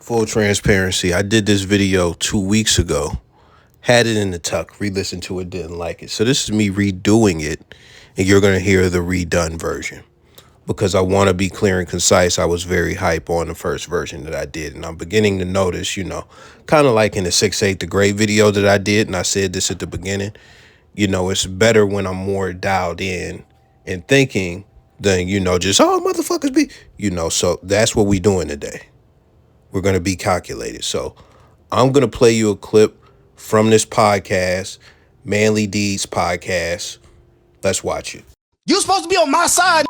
Full transparency, I did this video 2 weeks ago. Had it in the tuck, re-listened to it, didn't like it. So this is me redoing it, and you're going to hear the redone version. Because I want to be clear and concise, I was very hype on the first version that I did. And I'm beginning to notice, kind of like in the 6'8" the Gray video that I did, and I said this at the beginning, it's better when I'm more dialed in and thinking than, just, oh, motherfuckers be, so that's what we doing today. We're going to be calculated. So I'm going to play you a clip from this podcast, Manly Deeds podcast. Let's watch it. You supposed to be on my side.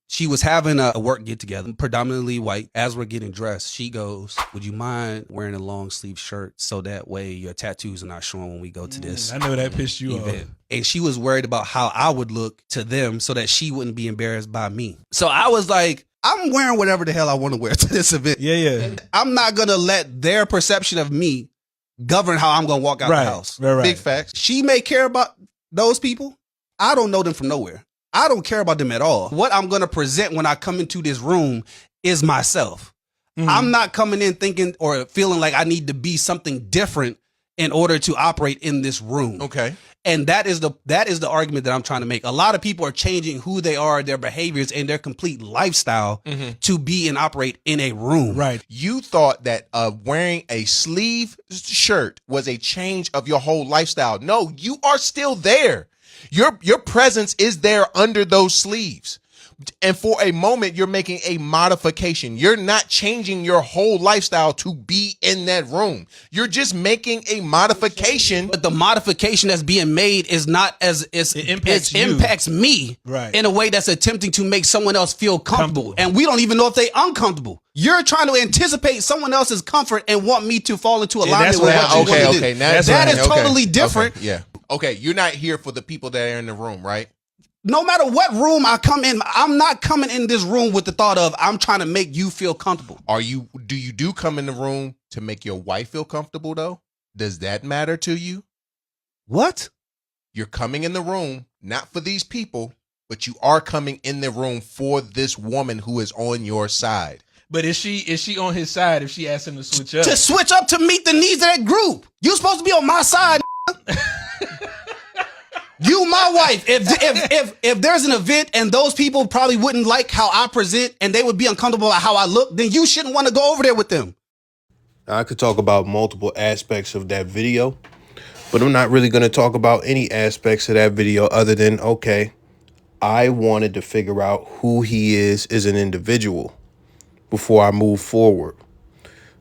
She was having a work get together, predominantly white. As we're getting dressed, she goes, would you mind wearing a long sleeve shirt so that way your tattoos are not showing when we go to this I know that pissed you event? off. And she was worried about how I would look to them so that she wouldn't be embarrassed by me. So I was like, I'm wearing whatever the hell I want to wear to this event. Yeah. I'm not going to let their perception of me govern how I'm going to walk out the house. Right. Big facts. She may care about those people. I don't know them from nowhere. I don't care about them at all. What I'm going to present when I come into this room is myself. Mm-hmm. I'm not coming in thinking or feeling like I need to be something different in order to operate in this room. Okay. And that is the argument that I'm trying to make. A lot of people are changing who they are, their behaviors, and their complete lifestyle to be and operate in a room. Right. You thought that wearing a sleeve shirt was a change of your whole lifestyle. No, you are still there. Your presence is there under those sleeves. And for a moment, you're making a modification. You're not changing your whole lifestyle to be in that room. You're just making a modification. But the modification that's being made is not it impacts me in a way that's attempting to make someone else feel comfortable. And we don't even know if they uncomfortable. You're trying to anticipate someone else's comfort and want me to fall into alignment with what you want to do. That is totally different. Okay, yeah. Okay, you're not here for the people that are in the room, right? No matter what room I come in, I'm not coming in this room with the thought of I'm trying to make you feel comfortable. Do you come in the room to make your wife feel comfortable though? Does that matter to you? What? You're coming in the room not for these people, but you are coming in the room for this woman who is on your side. But is she on his side if she asks him to switch up? To switch up to meet the needs of that group. You supposed to be on my side. You, my wife, if there's an event and those people probably wouldn't like how I present and they would be uncomfortable at how I look, then you shouldn't want to go over there with them. Now, I could talk about multiple aspects of that video, but I'm not really going to talk about any aspects of that video other than, okay, I wanted to figure out who he is as an individual before I move forward.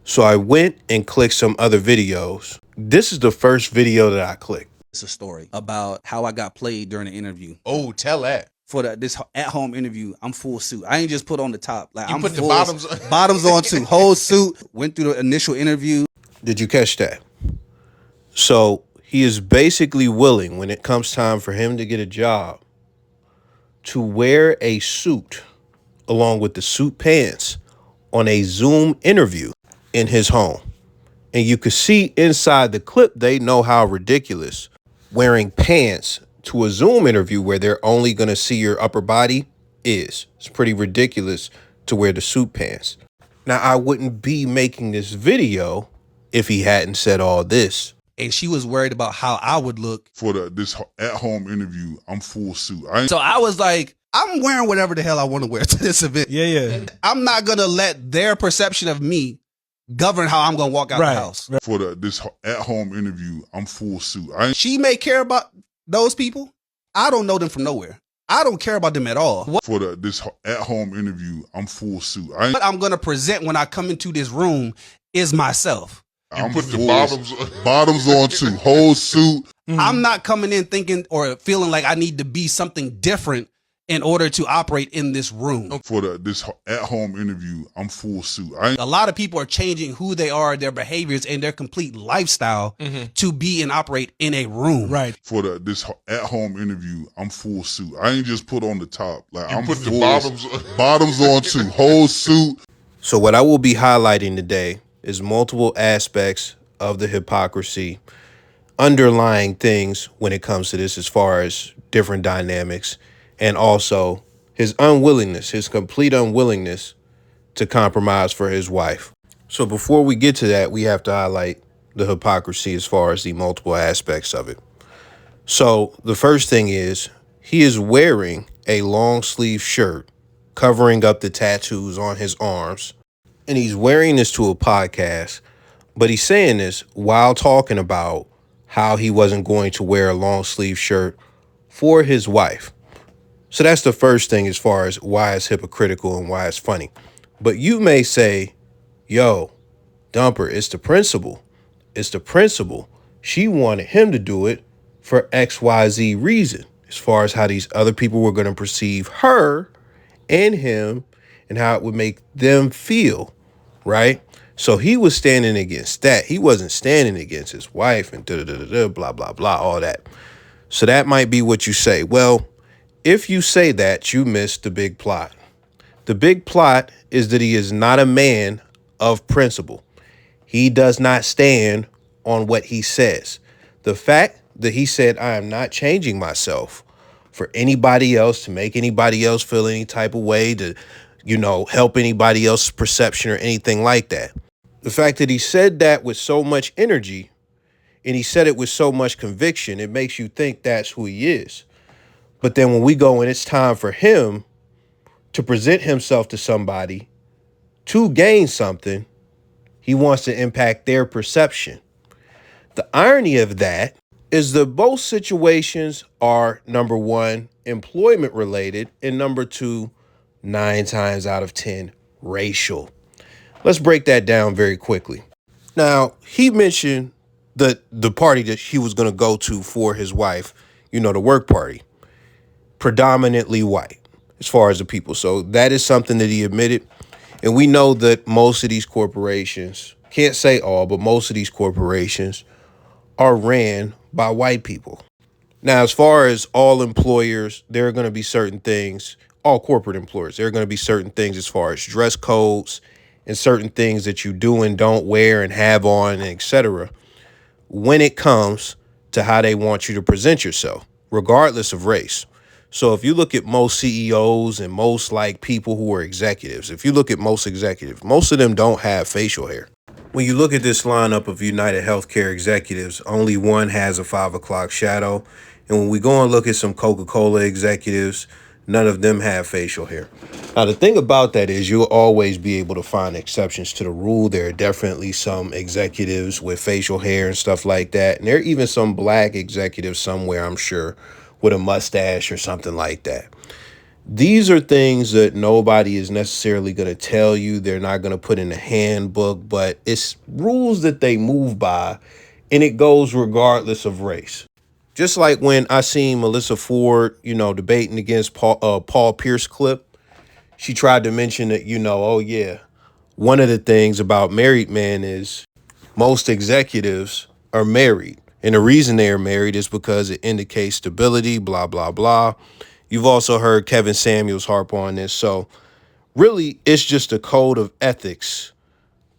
So I went and clicked some other videos. This is the first video that I clicked. It's a story about how I got played during the interview. Oh, tell that. For this at-home interview, I'm full suit. I ain't just put on the top. Like you I'm put full, the bottoms on too. Whole suit. Went through the initial interview. Did you catch that? So he is basically willing, when it comes time for him to get a job, to wear a suit along with the suit pants on a Zoom interview in his home. And you could see inside the clip, they know how ridiculous wearing pants to a Zoom interview where they're only going to see your upper body is. It's pretty ridiculous to wear the suit pants. Now, I wouldn't be making this video if he hadn't said all this. And she was worried about how I would look. For this at-home interview, I'm full suit. So I was like, I'm wearing whatever the hell I want to wear to this event. Yeah. I'm not going to let their perception of me govern how I'm going to walk out the house. Right. For this at-home interview, I'm full suit. She may care about those people. I don't know them from nowhere. I don't care about them at all. For this at-home interview, I'm full suit. What I'm going to present when I come into this room is myself. I'm put the bottoms on too. Whole suit. I'm not coming in thinking or feeling like I need to be something different in order to operate in this room. For this at-home interview, I'm full suit. A lot of people are changing who they are, their behaviors, and their complete lifestyle to be and operate in a room. Right. For this at-home interview, I'm full suit. I ain't just put on the top. Like I'm put full, the bottoms on too. Whole suit. So what I will be highlighting today is multiple aspects of the hypocrisy, underlying things when it comes to this as far as different dynamics, and also his unwillingness, his complete unwillingness to compromise for his wife. So before we get to that, we have to highlight the hypocrisy as far as the multiple aspects of it. So the first thing is he is wearing a long sleeve shirt covering up the tattoos on his arms. And he's wearing this to a podcast, but he's saying this while talking about how he wasn't going to wear a long sleeve shirt for his wife. So that's the first thing as far as why it's hypocritical and why it's funny. But you may say, yo, Dumper, it's the principle. It's the principle. She wanted him to do it for XYZ reason, as far as how these other people were going to perceive her and him and how it would make them feel, right? So he was standing against that. He wasn't standing against his wife and blah, blah, blah, all that. So that might be what you say. Well, if you say that, you miss the big plot. The big plot is that he is not a man of principle. He does not stand on what he says. The fact that he said, I am not changing myself for anybody else, to make anybody else feel any type of way, to, help anybody else's perception or anything like that. The fact that he said that with so much energy and he said it with so much conviction, it makes you think that's who he is. But then when we go and it's time for him to present himself to somebody to gain something, he wants to impact their perception. The irony of that is that both situations are, number one, employment related, and number two, 9 times out of 10, racial. Let's break that down very quickly. Now, he mentioned that the party that he was going to go to for his wife, the work party, predominantly white as far as the people. So that is something that he admitted. And we know that most of these corporations, can't say all, but most of these corporations are ran by white people. Now, as far as all employers, there are going to be certain things, all corporate employers, there are going to be certain things as far as dress codes and certain things that you do and don't wear and have on, and etc. when it comes to how they want you to present yourself, regardless of race. So if you look at most CEOs and most people who are executives, if you look at most executives, most of them don't have facial hair. When you look at this lineup of United Healthcare executives, only one has a 5 o'clock shadow. And when we go and look at some Coca-Cola executives, none of them have facial hair. Now, the thing about that is you'll always be able to find exceptions to the rule. There are definitely some executives with facial hair and stuff like that. And there are even some black executives somewhere, I'm sure, with a mustache or something like that. These are things that nobody is necessarily going to tell you. They're not going to put in a handbook, but it's rules that they move by, and it goes regardless of race. Just like when I seen Melissa Ford, debating against Paul Pierce clip, she tried to mention that, oh yeah, one of the things about married men is most executives are married. And the reason they are married is because it indicates stability, blah, blah, blah. You've also heard Kevin Samuels harp on this. So really, it's just a code of ethics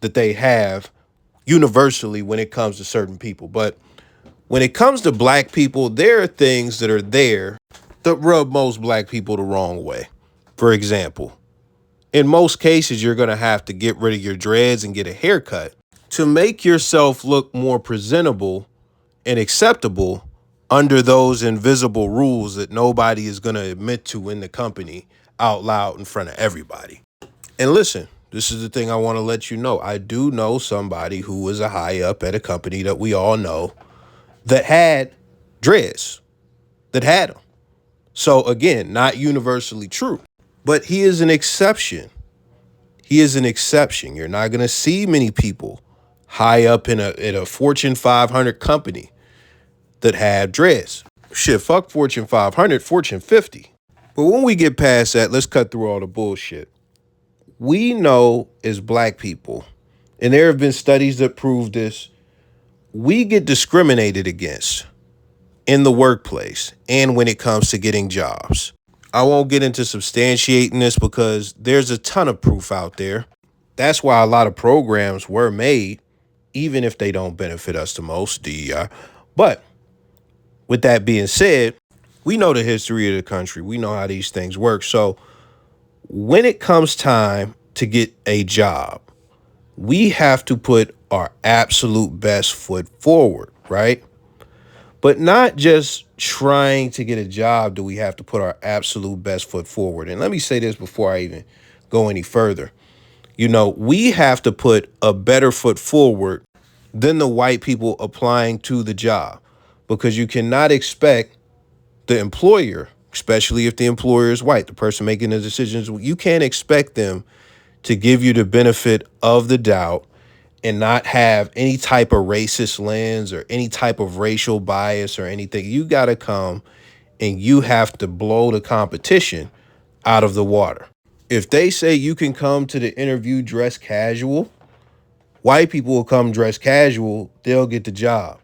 that they have universally when it comes to certain people. But when it comes to black people, there are things that are there that rub most black people the wrong way. For example, in most cases, you're going to have to get rid of your dreads and get a haircut to make yourself look more presentable and acceptable under those invisible rules that nobody is going to admit to in the company out loud in front of everybody. And listen, this is the thing I want to let you know. I do know somebody who was a high up at a company that we all know that had dreads, that had them. So again, not universally true, but he is an exception. He is an exception. You're not going to see many people high up in a Fortune 500 company that have dreads. Shit, fuck Fortune 500, Fortune 50. But when we get past that, let's cut through all the bullshit. We know as black people, and there have been studies that prove this, we get discriminated against in the workplace and when it comes to getting jobs. I won't get into substantiating this because there's a ton of proof out there. That's why a lot of programs were made, even if they don't benefit us the most, DEI. But with that being said, we know the history of the country. We know how these things work. So when it comes time to get a job, we have to put our absolute best foot forward, right? But not just trying to get a job do we have to put our absolute best foot forward. And let me say this before I even go any further. We have to put a better foot forward than the white people applying to the job, because you cannot expect the employer, especially if the employer is white, the person making the decisions, you can't expect them to give you the benefit of the doubt and not have any type of racist lens or any type of racial bias or anything. You got to come and you have to blow the competition out of the water. If they say you can come to the interview dressed casual, white people will come dressed casual, they'll get the job.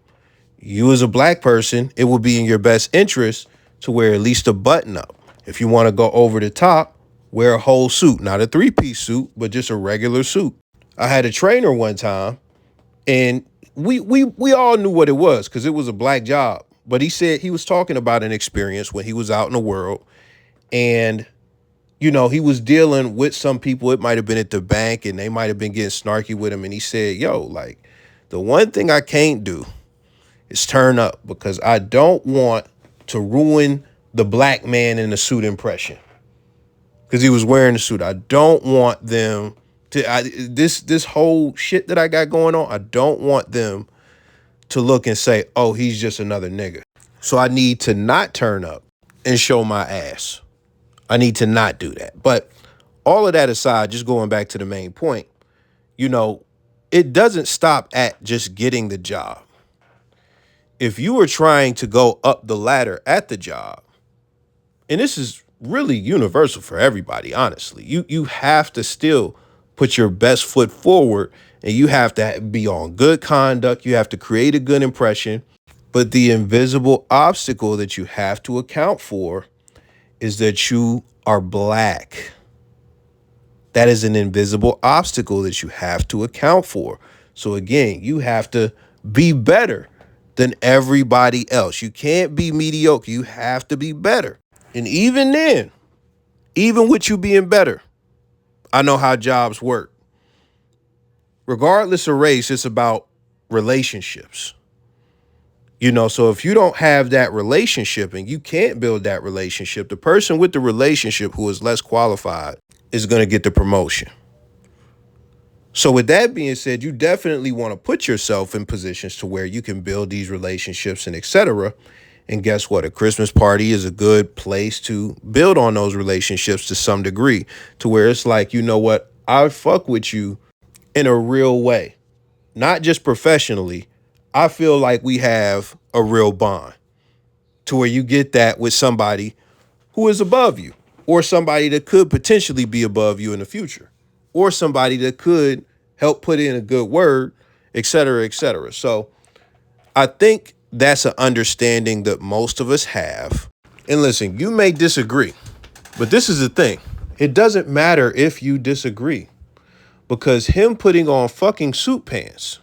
You as a black person, it will be in your best interest to wear at least a button up. If you want to go over the top, wear a whole suit, not a 3-piece suit, but just a regular suit. I had a trainer one time, and we all knew what it was because it was a black job. But he said he was talking about an experience when he was out in the world, and he was dealing with some people. It might have been at the bank, and they might have been getting snarky with him. And he said, "Yo, like, the one thing I can't do is turn up, because I don't want to ruin the black man in the suit impression." Because he was wearing a suit. I don't want them to this whole shit that I got going on. I don't want them to look and say, "Oh, he's just another nigga." So I need to not turn up and show my ass. I need to not do that. But all of that aside, just going back to the main point, it doesn't stop at just getting the job. If you are trying to go up the ladder at the job, and this is really universal for everybody, honestly, you have to still put your best foot forward, and you have to be on good conduct. You have to create a good impression. But the invisible obstacle that you have to account for is that you are black. That is an invisible obstacle that you have to account for. So again, you have to be better than everybody else. You can't be mediocre. You have to be better. And even then, even with you being better, I know how jobs work. Regardless of race, it's about relationships. So if you don't have that relationship and you can't build that relationship, the person with the relationship who is less qualified is going to get the promotion. So with that being said, you definitely want to put yourself in positions to where you can build these relationships and etc. And guess what? A Christmas party is a good place to build on those relationships to some degree, to where it's like, you know what? I fuck with you in a real way, not just professionally. I feel like we have a real bond, to where you get that with somebody who is above you, or somebody that could potentially be above you in the future, or somebody that could help put in a good word, et cetera, et cetera. So I think that's an understanding that most of us have. And listen, you may disagree, but this is the thing. It doesn't matter if you disagree, because him putting on fucking suit pants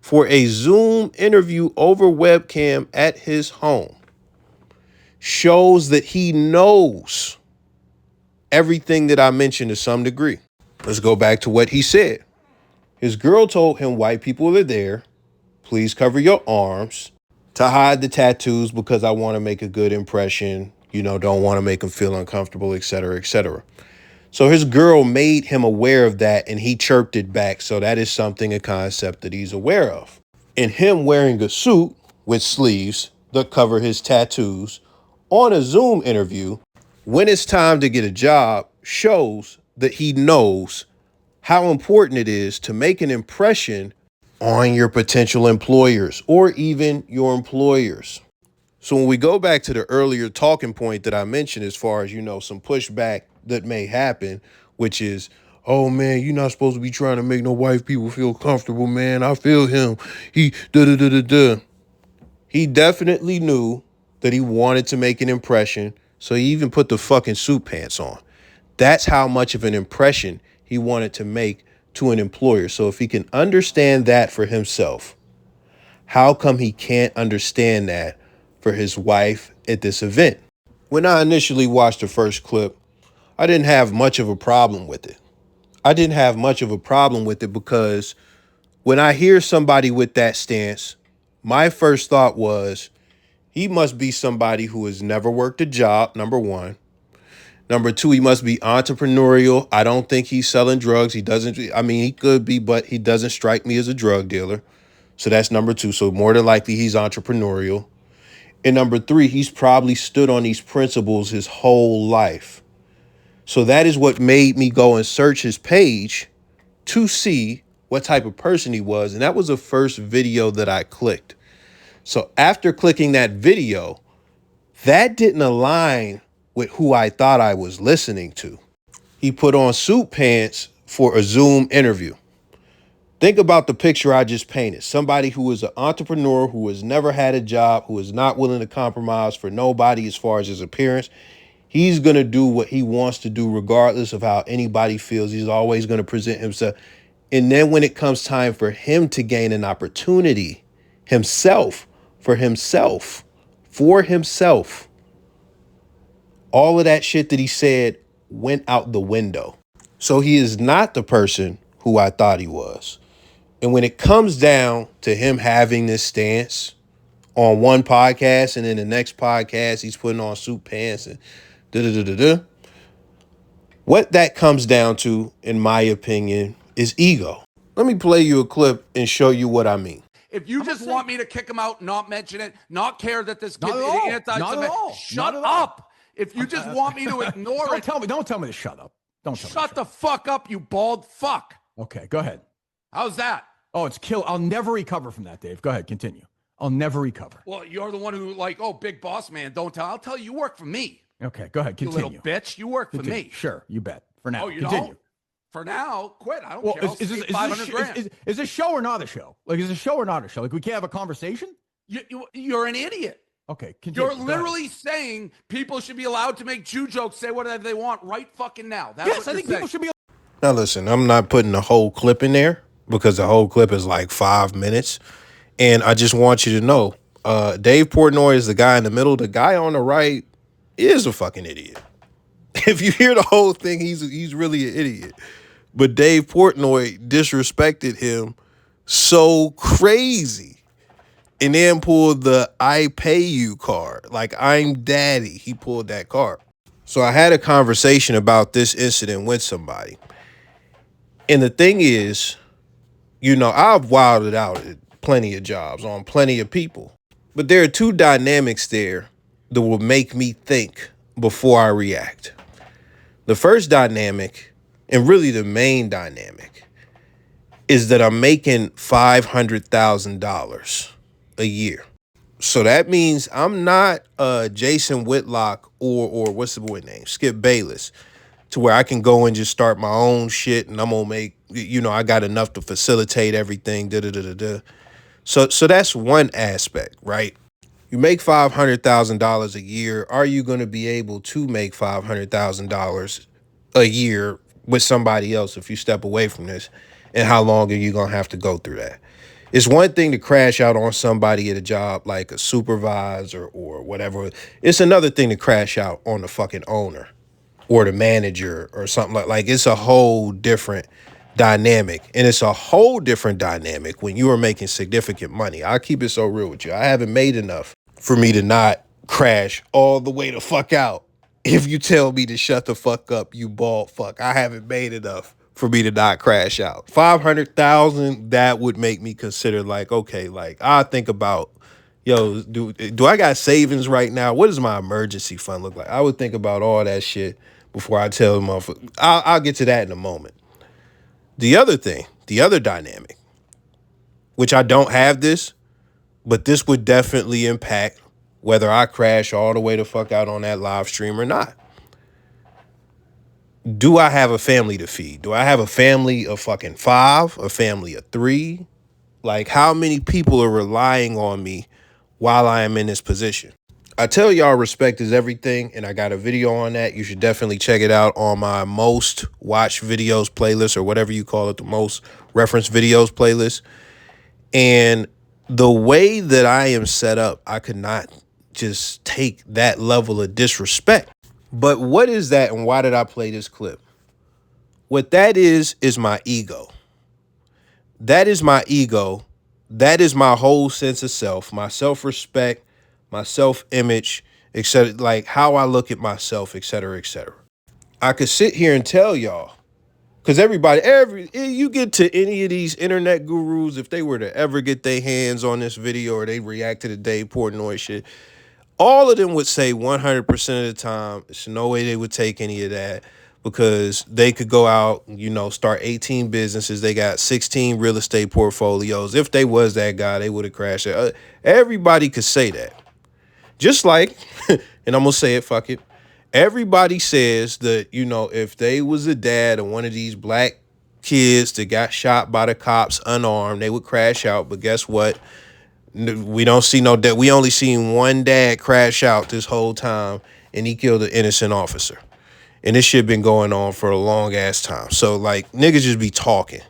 for a Zoom interview over webcam at his home shows that he knows everything that I mentioned to some degree. Let's go back to what he said. His girl told him white people are there. Please cover your arms to hide the tattoos because I want to make a good impression. Don't want to make him feel uncomfortable, et cetera, et cetera. So his girl made him aware of that, and he chirped it back. So that is something, a concept that he's aware of. And him wearing a suit with sleeves that cover his tattoos on a Zoom interview when it's time to get a job shows that he knows how important it is to make an impression on your potential employers or even your employers. So when we go back to the earlier talking point that I mentioned, as far as, some pushback that may happen, which is, "Oh man, you're not supposed to be trying to make no white people feel comfortable, man. I feel him. He da-da-da-da-da." He definitely knew that he wanted to make an impression, so he even put the fucking suit pants on. That's how much of an impression he wanted to make to an employer. So if he can understand that for himself, how come he can't understand that for his wife at this event? When I initially watched the first clip, I didn't have much of a problem with it. I didn't have much of a problem with it because when I hear somebody with that stance, my first thought was he must be somebody who has never worked a job, number one. Number two, he must be entrepreneurial. I don't think he's selling drugs. He doesn't, I mean, he could be, but he doesn't strike me as a drug dealer. So that's number two. So more than likely, he's entrepreneurial. And number three, he's probably stood on these principles his whole life. So that is what made me go and search his page to see what type of person he was. And that was the first video that I clicked. So after clicking that video, that didn't align with who I thought I was listening to. He put on suit pants for a Zoom interview. Think about the picture I just painted. Somebody who is an entrepreneur, who has never had a job, who is not willing to compromise for nobody as far as his appearance. He's going to do what he wants to do regardless of how anybody feels. He's always going to present himself. And then when it comes time for him to gain an opportunity, himself, for himself, all of that shit that he said went out the window. So he is not the person who I thought he was. And when it comes down to him having this stance on one podcast and then the next podcast, he's putting on suit pants and da-da-da-da-da. What that comes down to, in my opinion, is ego. Let me play you a clip and show you what I mean. If you just want me to kick him out, not mention it, not care that this kid is anti-Semitic, shut up. If you just want me to ignore it. Don't tell me to shut up. Shut the fuck up, you bald fuck. Okay, go ahead. How's that? Oh, it's kill. I'll never recover from that, Dave. Go ahead, continue. I'll never recover. Well, you're the one who big boss man, don't tell. I'll tell you work for me. Okay, go ahead, continue. You little bitch, you work for me. Sure, you bet. For now, you continue. Don't? For now, quit. I don't care. Is this show or not a show? Like, is a show or not a show? Like, we can't have a conversation? You're an idiot. Okay, continue. You're literally saying people should be allowed to make Jew jokes, say whatever they want right fucking now. Yes, I think people should be. Now listen, I'm not putting the whole clip in there because the whole clip is like 5 minutes. And I just want you to know, Dave Portnoy is the guy in the middle. The guy on the right is a fucking idiot. If you hear the whole thing, he's really an idiot. But Dave Portnoy disrespected him so crazy. And then pulled the I pay you card. Like, I'm daddy. He pulled that card. So I had a conversation about this incident with somebody. And the thing is, I've wilded out at plenty of jobs on plenty of people. But there are two dynamics there that will make me think before I react. The first dynamic, and really the main dynamic, is that I'm making $500,000 a year. So that means I'm not Jason Whitlock or what's the boy name? Skip Bayless, to where I can go and just start my own shit and I'm gonna make, I got enough to facilitate everything. So that's one aspect, right? You make $500,000 a year. Are you gonna be able to make $500,000 a year with somebody else if you step away from this? And how long are you gonna have to go through that? It's one thing to crash out on somebody at a job like a supervisor or whatever. It's another thing to crash out on the fucking owner or the manager or something like it's a whole different dynamic. And it's a whole different dynamic when you are making significant money. I'll keep it so real with you. I haven't made enough for me to not crash all the way the fuck out. If you tell me to shut the fuck up, you bald fuck, I haven't made enough for me to not crash out. 500,000, that would make me consider I think about, do I got savings right now? What does my emergency fund look like? I would think about all that shit before I tell them. I'll get to that in a moment. The other thing, the other dynamic, which I don't have this, but this would definitely impact whether I crash all the way the fuck out on that live stream or not. Do I have a family to feed? Do I have a family of fucking 5, a family of 3? Like, how many people are relying on me while I am in this position? I tell y'all respect is everything, and I got a video on that. You should definitely check it out on my most watched videos playlist, or whatever you call it, the most referenced videos playlist. And the way that I am set up, I could not just take that level of disrespect. But what is that, and why did I play this clip? What that is my ego. That is my ego. That is my whole sense of self, my self-respect, my self-image, etc. Like how I look at myself, etc., etc. I could sit here and tell y'all, because you get to any of these internet gurus, if they were to ever get their hands on this video or they react to the Dave Portnoy shit, all of them would say 100% of the time, there's no way they would take any of that because they could go out, start 18 businesses. They got 16 real estate portfolios. If they was that guy, they would have crashed it. Everybody could say that. Just like, and I'm going to say it, fuck it. Everybody says that, if they was a dad of one of these black kids that got shot by the cops unarmed, they would crash out. But guess what? We don't see no dad. We only seen one dad crash out this whole time, and he killed an innocent officer. And this shit been going on for a long ass time. So like niggas just be talking.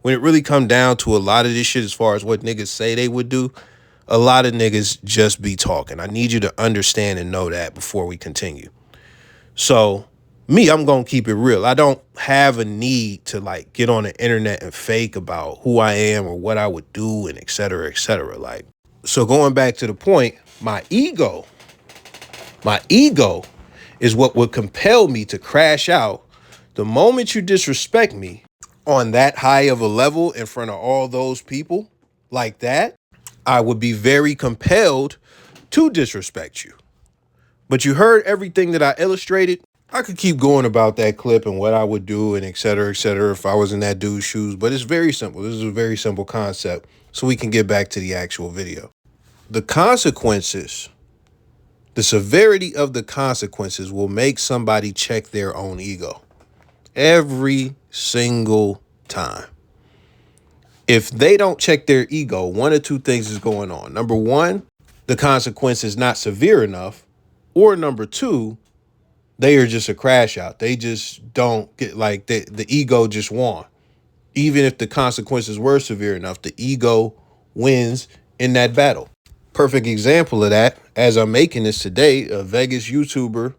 When it really come down to a lot of this shit as far as what niggas say they would do, a lot of niggas just be talking. I need you to understand and know that before we continue. So me, I'm going to keep it real. I don't have a need to like get on the internet and fake about who I am or what I would do and et cetera, et cetera. Like, so going back to the point, my ego is what would compel me to crash out the moment you disrespect me on that high of a level in front of all those people like that. I would be very compelled to disrespect you. But you heard everything that I illustrated. I could keep going about that clip and what I would do and et cetera, if I was in that dude's shoes. But it's very simple. This is a very simple concept. So we can get back to the actual video. The consequences, the severity of the consequences will make somebody check their own ego. Every single time. If they don't check their ego, one of two things is going on. Number one, the consequence is not severe enough. Or number two, they are just a crash out. They just don't get like the ego just won. Even if the consequences were severe enough, the ego wins in that battle. Perfect example of that, as I'm making this today, a Vegas YouTuber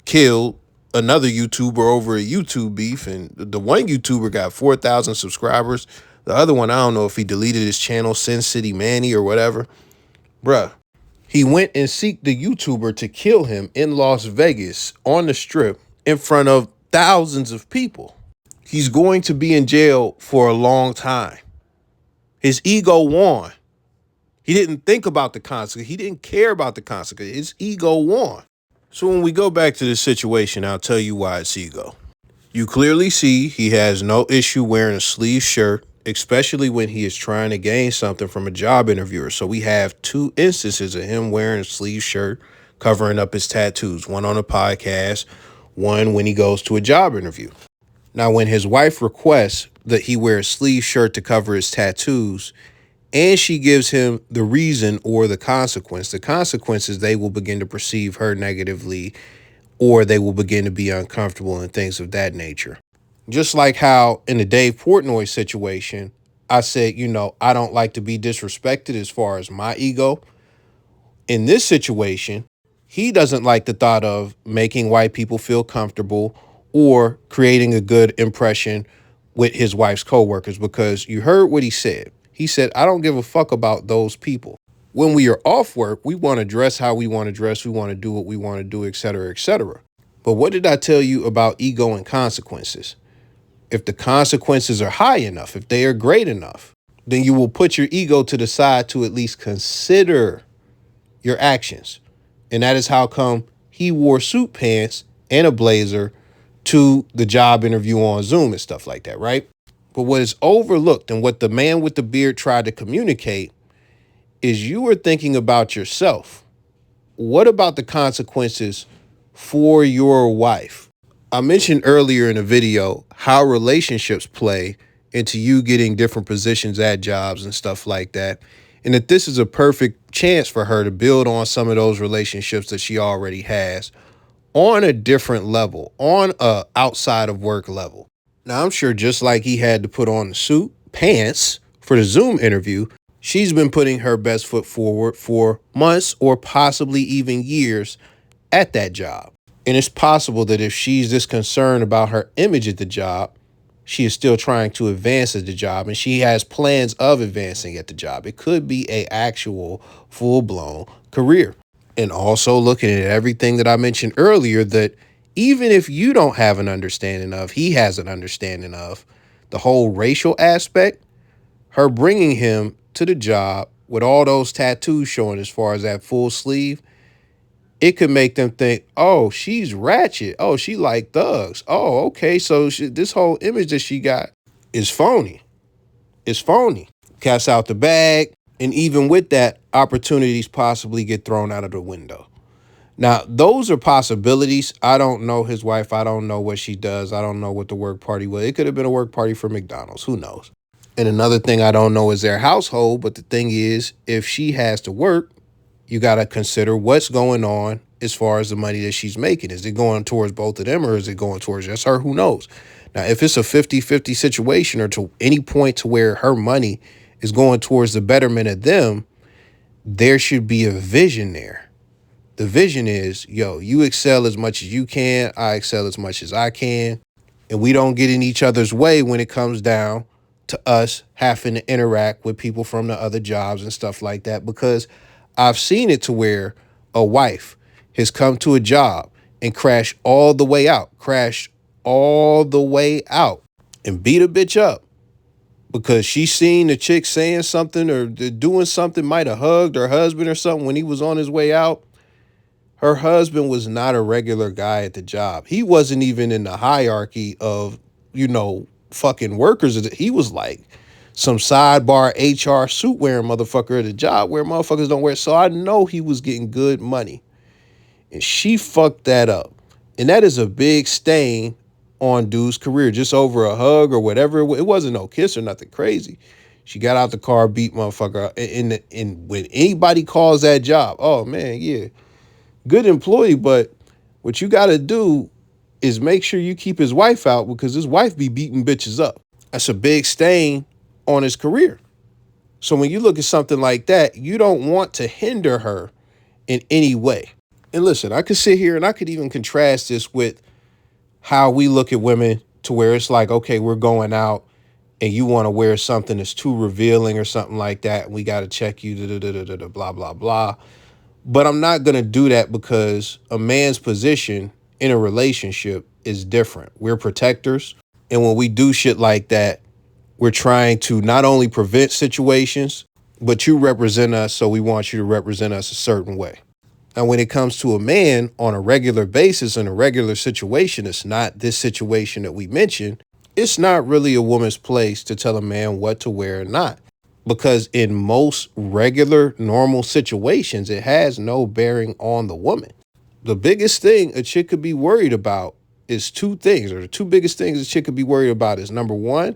killed another YouTuber over a YouTube beef. And the one YouTuber got 4,000 subscribers. The other one, I don't know if he deleted his channel, Sin City Manny or whatever. Bruh. He went and seeked the YouTuber to kill him in Las Vegas on the strip in front of thousands of people. He's going to be in jail for a long time. His ego won. He didn't think about the consequence. He didn't care about the consequence. His ego won. So when we go back to this situation, I'll tell you why it's ego. You clearly see he has no issue wearing a sleeve shirt, especially when he is trying to gain something from a job interviewer. So we have two instances of him wearing a sleeve shirt, covering up his tattoos, one on a podcast, one when he goes to a job interview. Now, when his wife requests that he wear a sleeve shirt to cover his tattoos, and she gives him the reason or the consequences, they will begin to perceive her negatively, or they will begin to be uncomfortable and things of that nature. Just like how in the Dave Portnoy situation, I said, I don't like to be disrespected as far as my ego. In this situation, he doesn't like the thought of making white people feel comfortable or creating a good impression with his wife's coworkers, because you heard what he said. He said, I don't give a fuck about those people. When we are off work, we want to dress how we want to dress. We want to do what we want to do, et cetera, et cetera. But what did I tell you about ego and consequences? If the consequences are high enough, if they are great enough, then you will put your ego to the side to at least consider your actions. And that is how come he wore suit pants and a blazer to the job interview on Zoom and stuff like that, right? But what is overlooked and what the man with the beard tried to communicate is you were thinking about yourself. What about the consequences for your wife? I mentioned earlier in the video how relationships play into you getting different positions at jobs and stuff like that. And that this is a perfect chance for her to build on some of those relationships that she already has on a different level, on a outside of work level. Now, I'm sure just like he had to put on the suit, pants for the Zoom interview, she's been putting her best foot forward for months or possibly even years at that job. And it's possible that if she's this concerned about her image at the job, she is still trying to advance at the job and she has plans of advancing at the job. It could be a actual full-blown career. And also looking at everything that I mentioned earlier, that even if you don't have an understanding of, he has an understanding of the whole racial aspect, her bringing him to the job with all those tattoos showing as far as that full sleeve, it could make them think, oh, she's ratchet. Oh, she like thugs. Oh, okay, so this whole image that she got is phony. It's phony. Cat's out the bag. And even with that, opportunities possibly get thrown out of the window. Now, those are possibilities. I don't know his wife. I don't know what she does. I don't know what the work party was. It could have been a work party for McDonald's. Who knows? And another thing I don't know is their household. But the thing is, if she has to work, you got to consider what's going on as far as the money that she's making. Is it going towards both of them or is it going towards just her? Who knows? Now, if it's a 50-50 situation or to any point to where her money is going towards the betterment of them, there should be a vision there. The vision is, yo, you excel as much as you can. I excel as much as I can. And we don't get in each other's way when it comes down to us having to interact with people from the other jobs and stuff like that. Because I've seen it to where a wife has come to a job and crashed all the way out and beat a bitch up because she seen the chick saying something or doing something, might have hugged her husband or something when he was on his way out. Her husband was not a regular guy at the job. He wasn't even in the hierarchy of, fucking workers. He was like some sidebar HR suit wearing motherfucker at a job where motherfuckers don't wear. So I know he was getting good money. And she fucked that up. And that is a big stain on dude's career, just over a hug or whatever. It wasn't no kiss or nothing crazy. She got out the car, beat motherfucker. And when anybody calls that job, oh man, yeah, good employee. But what you got to do is make sure you keep his wife out because his wife be beating bitches up. That's a big stain on his career. So when you look at something like that, you don't want to hinder her in any way. And listen, I could sit here and I could even contrast this with how we look at women to where it's like, okay, we're going out and you want to wear something that's too revealing or something like that. And we got to check you, blah, blah, blah. But I'm not going to do that because a man's position in a relationship is different. We're protectors. And when we do shit like that, we're trying to not only prevent situations, but you represent us. So we want you to represent us a certain way. And when it comes to a man on a regular basis in a regular situation, it's not this situation that we mentioned. It's not really a woman's place to tell a man what to wear or not. Because in most regular, normal situations, it has no bearing on the woman. The biggest thing a chick could be worried about is two things, or the two biggest things a chick could be worried about is, number one,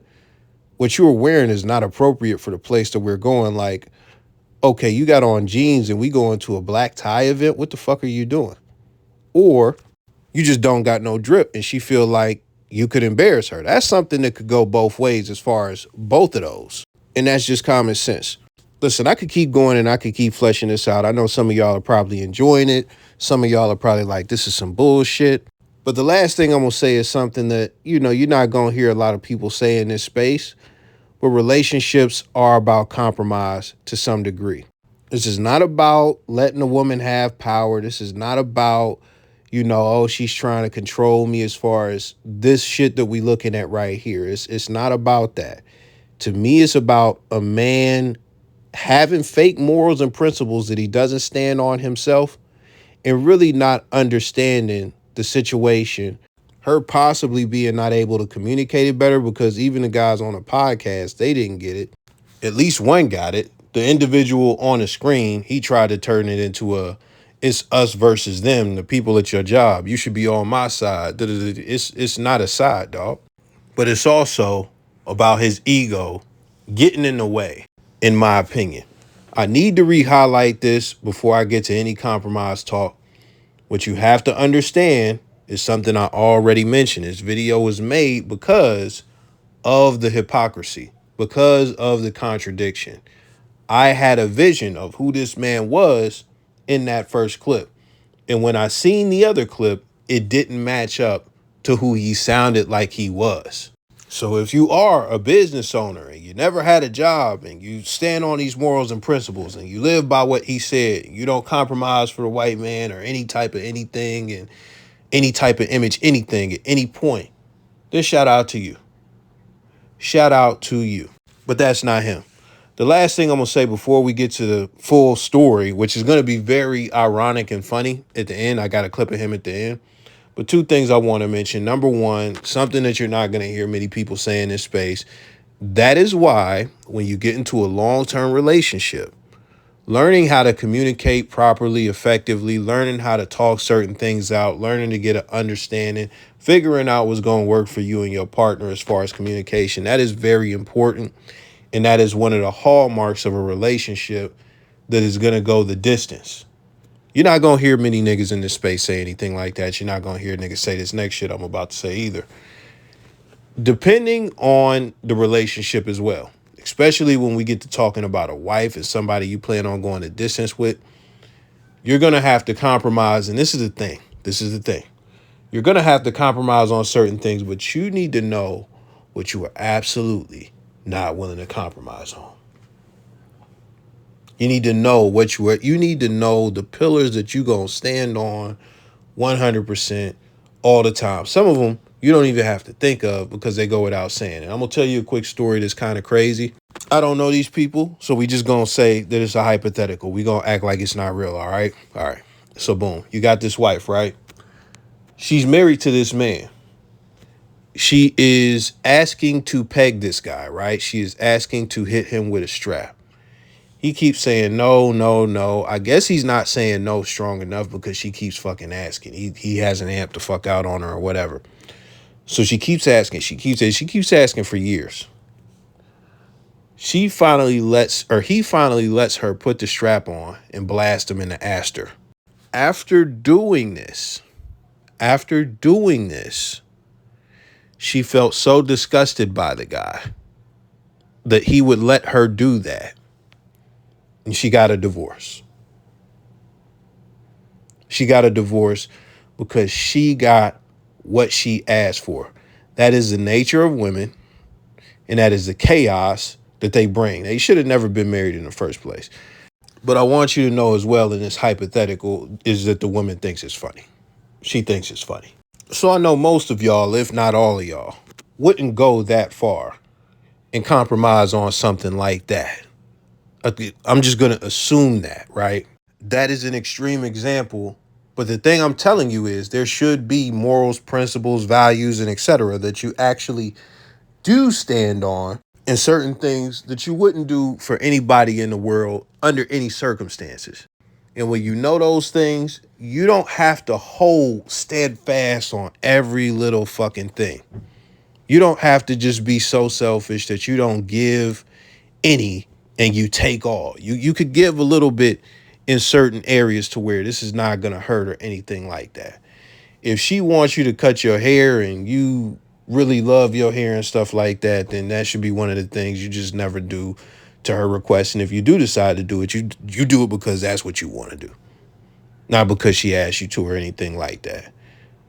what you are wearing is not appropriate for the place that we're going. Like, okay, you got on jeans and we go into a black tie event. What the fuck are you doing? Or you just don't got no drip and she feel like you could embarrass her. That's something that could go both ways as far as both of those. And that's just common sense. Listen, I could keep going and I could keep fleshing this out. I know some of y'all are probably enjoying it. Some of y'all are probably like, this is some bullshit. But the last thing I'm going to say is something that, you're not going to hear a lot of people say in this space. But relationships are about compromise to some degree. This is not about letting a woman have power. This is not about, oh, she's trying to control me as far as this shit that we looking at right here. It's not about that. To me, it's about a man having fake morals and principles that he doesn't stand on himself and really not understanding the situation. Her possibly being not able to communicate it better because even the guys on the podcast, they didn't get it. At least one got it. The individual on the screen, he tried to turn it into it's us versus them, the people at your job. You should be on my side. It's not a side, dog. But it's also about his ego getting in the way, in my opinion. I need to re-highlight this before I get to any compromise talk. What you have to understand is something I already mentioned. This video was made because of the hypocrisy, because of the contradiction. I had a vision of who this man was in that first clip. And when I seen the other clip, it didn't match up to who he sounded like he was. So if you are a business owner and you never had a job and you stand on these morals and principles and you live by what he said, you don't compromise for the white man or any type of anything and any type of image, anything at any point, then shout out to you. Shout out to you. But that's not him. The last thing I'm going to say before we get to the full story, which is going to be very ironic and funny at the end. I got a clip of him at the end. But two things I want to mention. Number one, something that you're not going to hear many people say in this space. That is why when you get into a long-term relationship, learning how to communicate properly, effectively, learning how to talk certain things out, learning to get an understanding, figuring out what's going to work for you and your partner as far as communication, that is very important. And that is one of the hallmarks of a relationship that is going to go the distance. You're not going to hear many niggas in this space say anything like that. You're not going to hear niggas say this next shit I'm about to say either. Depending on the relationship as well, especially when we get to talking about a wife and somebody you plan on going the distance with, you're going to have to compromise. And this is the thing. This is the thing. You're going to have to compromise on certain things, but you need to know what you are absolutely not willing to compromise on. You need to know what you need to know the pillars that you're going to stand on 100% all the time. Some of them you don't even have to think of because they go without saying. And I'm going to tell you a quick story that's kind of crazy. I don't know these people, so we just going to say that it's a hypothetical. We going to act like it's not real, all right? All right. So boom, you got this wife, right? She's married to this man. She is asking to peg this guy, right? She is asking to hit him with a strap. He keeps saying no, no, no. I guess he's not saying no strong enough because she keeps fucking asking. He hasn't amped the fuck out on her or whatever. So she keeps asking. She keeps asking for years. He finally lets her put the strap on and blast him in the aster. After doing this, she felt so disgusted by the guy that he would let her do that. And she got a divorce. She got a divorce because she got what she asked for. That is the nature of women, and that is the chaos that they bring. They should have never been married in the first place. But I want you to know as well in this hypothetical is that the woman thinks it's funny. She thinks it's funny. So I know most of y'all, if not all of y'all, wouldn't go that far and compromise on something like that. I'm just going to assume that, right? That is an extreme example. But the thing I'm telling you is there should be morals, principles, values, and etc. that you actually do stand on, and certain things that you wouldn't do for anybody in the world under any circumstances. And when you know those things, you don't have to hold steadfast on every little fucking thing. You don't have to just be so selfish that you don't give any and you take all. You could give a little bit in certain areas to where this is not going to hurt or anything like that. If she wants you to cut your hair and you really love your hair and stuff like that, then that should be one of the things you just never do to her request. And if you do decide to do it, you do it because that's what you want to do, not because she asked you to or anything like that.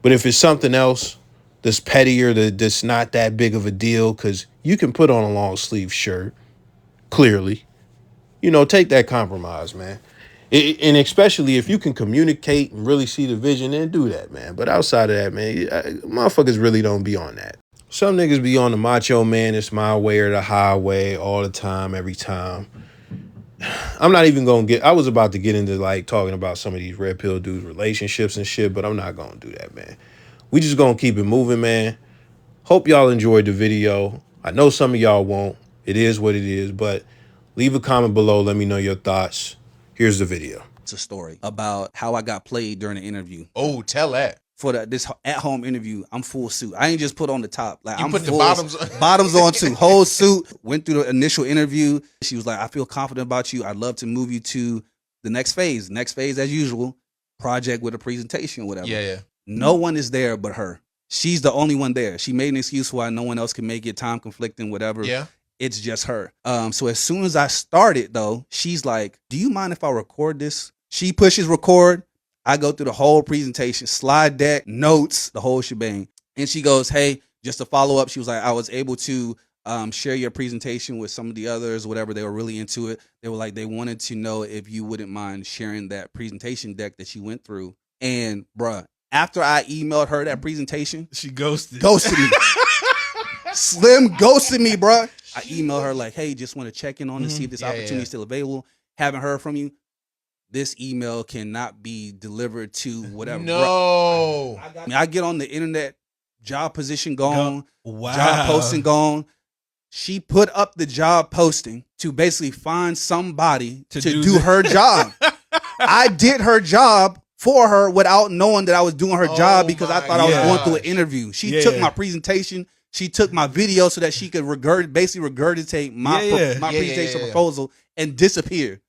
But if it's something else that's pettier, that's not that big of a deal, because you can put on a long sleeve shirt, clearly, take that compromise, man. And especially if you can communicate and really see the vision, then do that, man. But outside of that, man, motherfuckers really don't be on that. Some niggas be on the macho man, it's my way or the highway all the time, every time. I'm not even going to I was about to get into talking about some of these red pill dudes' relationships and shit, but I'm not going to do that, man. We just going to keep it moving, man. Hope y'all enjoyed the video. I know some of y'all won't. It is what it is, but leave a comment below. Let me know your thoughts. Here's the video. It's a story about how I got played during the interview. Oh, tell that. For this at-home interview, I'm full suit. I ain't just put on the top. You I'm put the bottoms bottoms on too. Whole suit. Went through the initial interview. She was like, I feel confident about you. I'd love to move you to the next phase. Next phase, as usual, project with a presentation or whatever. Yeah. No one is there but her. She's the only one there. She made an excuse why no one else can make it, time conflicting, whatever. Yeah. It's just her. So as soon as I started, though, she's like, do you mind if I record this? She pushes record. I go through the whole presentation, slide deck, notes, the whole shebang. And she goes, hey, just to follow up, she was like, I was able to share your presentation with some of the others, whatever. They were really into it. They were like, they wanted to know if you wouldn't mind sharing that presentation deck that she went through. And bruh, after I emailed her that presentation, she ghosted me. Slim ghosted me, bruh. I emailed her like, hey, just want to check in on to see if this opportunity is still available. Haven't heard from you. This email cannot be delivered to whatever. No. I get on the internet, job position gone, job posting gone. She put up the job posting to basically find somebody to do her job. I did her job for her without knowing that I was doing her job because I thought I was going through an interview. She took my presentation. She took my video so that she could basically regurgitate my presentation proposal and disappear.